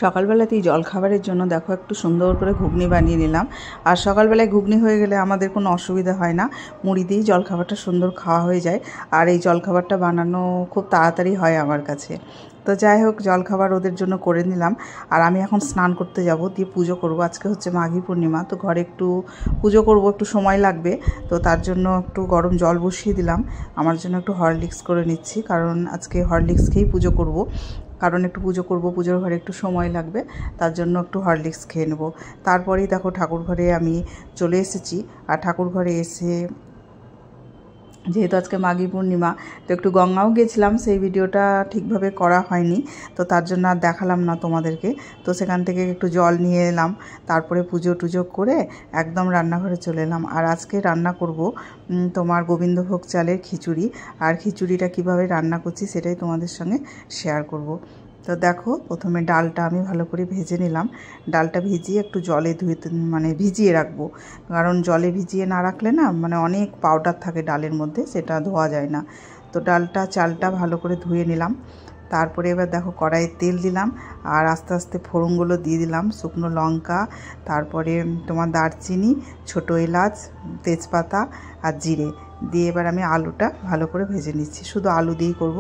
সকালবেলাতেই জলখাবারের জন্য দেখো একটু সুন্দর করে ঘুগনি বানিয়ে নিলাম। আর সকালবেলায় ঘুগনি হয়ে গেলে আমাদের কোনো অসুবিধা হয় না, মুড়ি দিয়েই জলখাবারটা সুন্দর খাওয়া হয়ে যায়। আর এই জলখাবারটা বানানো খুব তাড়াতাড়ি হয় আমার কাছে। তো যাই হোক, জলখাবার ওদের জন্য করে নিলাম। আর আমি এখন স্নান করতে যাব, দিয়ে পুজো করব। আজকে হচ্ছে মাঘী পূর্ণিমা, তো ঘরে একটু পুজো করব, একটু সময় লাগবে। তো তার জন্য একটু গরম জল বসিয়ে দিলাম। আমার জন্য একটু হরলিক্স করে নিচ্ছি, কারণ আজকে হরলিক্স খেয়েই পুজো করব। কারণ একটু পুজো করব, পুজোর ঘরে একটু সময় লাগবে, তার জন্য একটু হরলিক্স খেয়ে নেব। তারপরেই দেখো ঠাকুর ঘরে আমি চলে এসেছি। আর ঠাকুর ঘরে এসে যেহেতু আজকে মাঘী পূর্ণিমা, তো একটু গঙ্গাও গেছিলাম, সেই ভিডিওটা ঠিকভাবে করা হয়নি, তো তার জন্য আর দেখালাম না তোমাদেরকে। তো সেখান থেকে একটু জল নিয়ে এলাম, তারপরে পুজো টুজো করে একদম রান্নাঘরে চলে এলাম। আর আজকে রান্না করব তোমার গোবিন্দভোগ চালের খিচুড়ি। আর খিচুড়িটা কিভাবে রান্না করছি সেটাই তোমাদের সঙ্গে শেয়ার করব। তো দেখো, প্রথমে ডালটা আমি ভালো করে ভেজে নিলাম। ডালটা ভিজিয়ে একটু জলে ভিজিয়ে রাখবো, কারণ জলে ভিজিয়ে না রাখলে না অনেক পাউডার থাকে ডালের মধ্যে, সেটা ধোয়া যায় না। তো চালটা ভালো করে ধুয়ে নিলাম। তারপরে এবার দেখো কড়াইয়ে তেল দিলাম, আর আস্তে আস্তে ফোড়নগুলো দিয়ে দিলাম। শুকনো লঙ্কা, তারপরে তোমার দারচিনি, ছোটো এলাচ, তেজপাতা আর জিরে দিয়ে এবার আমি আলুটা ভালো করে ভেজে নিচ্ছি। শুধু আলু দিয়েই করব,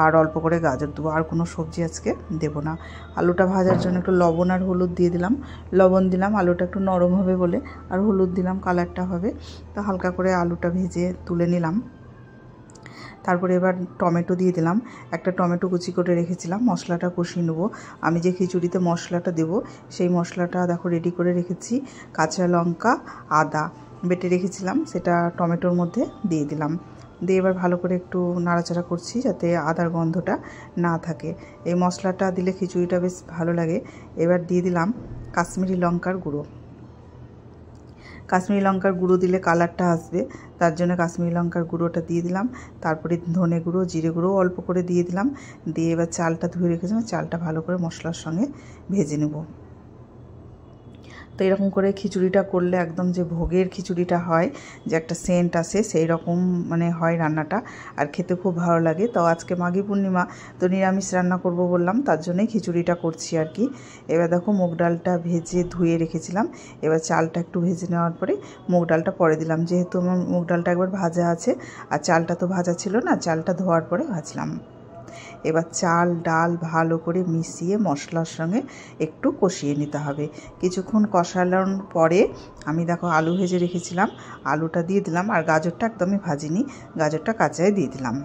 আর অল্প করে গাজর দেবো, আর কোনো সবজি আজকে দেবো না। আলুটা ভাজার জন্য একটু লবণ আর হলুদ দিয়ে দিলাম। লবণ দিলাম আলুটা একটু নরম হবে বলে, আর হলুদ দিলাম কালারটা হবে। তো হালকা করে আলুটা ভেজে তুলে নিলাম। তারপরে এবার টমেটো দিয়ে দিলাম। একটা টমেটো কুচি করে রেখেছিলাম, মশলাটা কষিয়ে নেবো। আমি যে খিচুড়িতে মশলাটা দেব, সেই মশলাটা দেখো রেডি করে রেখেছি। কাঁচা লঙ্কা, আদা বেটে রেখেছিলাম, সেটা টমেটোর মধ্যে দিয়ে দিলাম। দিয়ে এবার ভালো করে একটু নাড়াচাড়া করছি, যাতে আদার গন্ধটা না থাকে। এই মশলাটা দিলে খিচুড়িটা বেশ ভালো লাগে। এবার দিয়ে দিলাম কাশ্মীরি লঙ্কার গুঁড়ো। কাশ্মীরি লঙ্কার গুঁড়ো দিলে কালারটা আসবে, তার জন্য কাশ্মীরি লঙ্কার গুঁড়োটা দিয়ে দিলাম। তারপরে ধনে গুঁড়ো, জিরে গুঁড়ো অল্প করে দিয়ে দিলাম। দিয়ে এবার চালটা ধুয়ে রেখেছিলাম, চালটা ভালো করে মশলার সঙ্গে ভেজে নেব। তো এরকম করে খিচুড়িটা করলে একদম যে ভোগের খিচুড়িটা হয়, যে একটা সেন্ট আসে, সেই রকম হয় রান্নাটা, আর খেতে খুব ভালো লাগে। তো আজকে মাঘী পূর্ণিমা, তো নিরামিষ রান্না করব বললাম, তার জন্যই খিচুড়িটা করছি আর কি। এবার দেখো মুগ ডালটা ভেজে ধুয়ে রেখেছিলাম। এবার চালটা একটু ভেজে নেওয়ার পরে মুগ ডালটা পরে দিলাম, যেহেতু আমার মুগ ডালটা একবার ভাজা আছে, আর চালটা তো ভাজা ছিল না, চালটা ধোয়ার পরে ভাজলাম। এবার চাল ডাল ভালো করে মিশিয়ে মশলার সঙ্গে একটু কষিয়ে নিতে হবে। কিছুক্ষণ কষানোর পরে আমি দেখো আলু ভেজে রেখেছিলাম, আলুটা দিয়ে দিলাম। আর গাজরটা একদমই ভাজিনি, গাজরটা কাঁচাই দিয়ে দিলাম।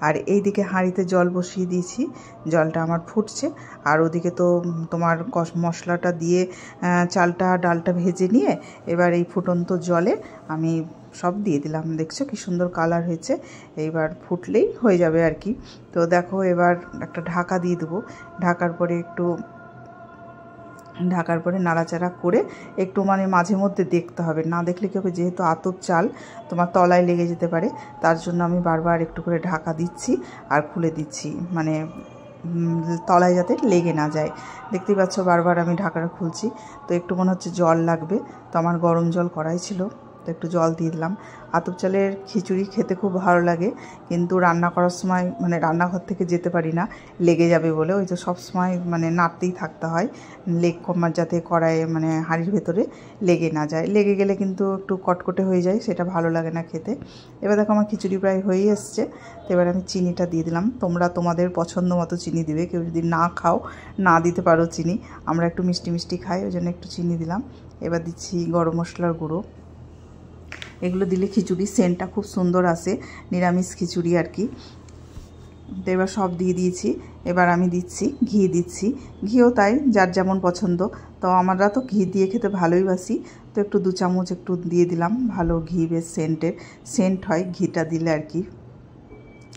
আর এই দিকে হাঁড়িতে জল বসিয়ে দিয়েছি, জলটা আমার ফুটছে। আর ওদিকে তো তোমার মশলাটা দিয়ে চালটা ডালটা ভেজে নিয়ে এবার এই ফুটন্ত জলে আমি সব দিয়ে দিলাম। দেখছো কি সুন্দর কালার হয়েছে, এইবার ফুটলেই হয়ে যাবে আর কি। তো দেখো এবার একটা ঢাকা দিয়ে দেবো। ঢাকার পরে নাড়াচাড়া করে একটু মাঝে মধ্যে দেখতে হবে, না দেখলে কি হবে, যেহেতু আতপ চাল তোমার তলায় লেগে যেতে পারে, তার জন্য আমি বারবার একটু করে ঢাকা দিচ্ছি আর খুলে দিচ্ছি, তলায় যাতে লেগে না যায়। দেখতেই পাচ্ছ বারবার আমি ঢাকাটা খুলছি। তো একটু মনে হচ্ছে জল লাগবে, তো আমার গরম জল করাই ছিল, তো একটু জল দিয়ে দিলাম। আতপ চালের খিচুড়ি খেতে খুব ভালো লাগে, কিন্তু রান্না করার সময় রান্নাঘর থেকে যেতে পারি না, লেগে যাবে বলে। ওই তো সবসময় নাড়তেই থাকতে হয়, যাতে কড়াইয়ে হাঁড়ির ভেতরে লেগে না যায়। লেগে গেলে কিন্তু একটু কটকটে হয়ে যায়, সেটা ভালো লাগে না খেতে। এবার দেখো আমার খিচুড়ি প্রায় হয়েই এসছে। তো এবার আমি চিনিটা দিয়ে দিলাম। তোমরা তোমাদের পছন্দ মতো চিনি দিবে, কেউ যদি না খাও না দিতে পারো চিনি। আমরা একটু মিষ্টি মিষ্টি খাই, ওই জন্য একটু চিনি দিলাম। এবার দিচ্ছি গরম মশলার গুঁড়ো। এগুলো দিলে খিচুড়ির সেন্টটা খুব সুন্দর আসে, নিরামিষ খিচুড়ি আর কি। তো এবার সব দিয়ে দিয়েছি। এবার আমি দিচ্ছি ঘিও তাই যার যেমন পছন্দ। তো আমরা তো ঘি দিয়ে খেতে ভালোই বাসি, তো একটু 2 চামচ একটু দিয়ে দিলাম। ভালো ঘি, বেশ সেন্ট হয় ঘিটা দিলে আর কি।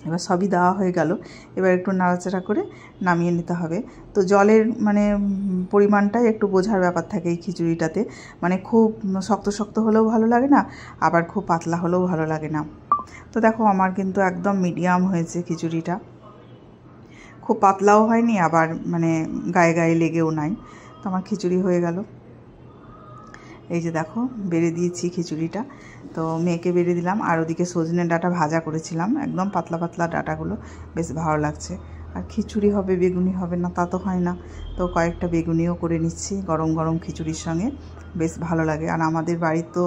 এবার সবই দেওয়া হয়ে গেল। এবার একটু নাড়াচাড়া করে নামিয়ে নিতে হবে। তো জলের পরিমাণটাই একটু বোঝার ব্যাপার থাকে এই খিচুড়িটাতে, খুব শক্ত শক্ত হলেও ভালো লাগে না, আবার খুব পাতলা হলেও ভালো লাগে না। তো দেখো আমার কিন্তু একদম মিডিয়াম হয়েছে খিচুড়িটা, খুব পাতলাও হয়নি, আবার গায়ে গায়ে লেগেও নাই। তো আমার খিচুড়ি হয়ে গেল। এই যে দেখো বেড়ে দিয়েছি খিচুড়িটা, তো মেয়েকে বেড়ে দিলাম। আর ওদিকে সজনে ডাঁটা ভাজা করেছিলাম, একদম পাতলা পাতলা ডাঁটাগুলো, বেশ ভালো লাগছে। আর খিচুড়ি হবে, বেগুনি হবে না তা তো হয় না। তো কয়েকটা বেগুনিও করে নিচ্ছি গরম গরম খিচুড়ির সঙ্গে, বেশ ভালো লাগে। আর আমাদের বাড়ির তো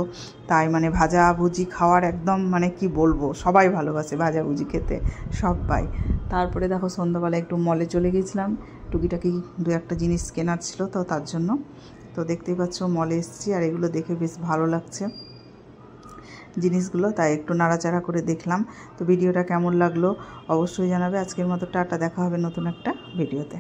তাই মানে ভাজা ভুজি খাওয়ার একদম মানে কি বলবো, সবাই ভালোবাসে ভাজা ভুজি খেতে, সবাই। তারপরে দেখো সন্ধ্যাবেলা একটু মলে চলে গেছিলাম, টুকিটাকি দু একটা জিনিস কেনার ছিল তো তার জন্য। তো দেখতেই পাচ্ছ মলে এসেছি, আর এগুলো দেখে বেশ ভালো লাগছে জিনিসগুলো, তাই একটু নাড়াচাড়া করে দেখলাম। তো ভিডিওটা কেমন লাগলো অবশ্যই জানাবে। আজকের মতো টাটা, দেখা হবে নতুন একটা ভিডিওতে।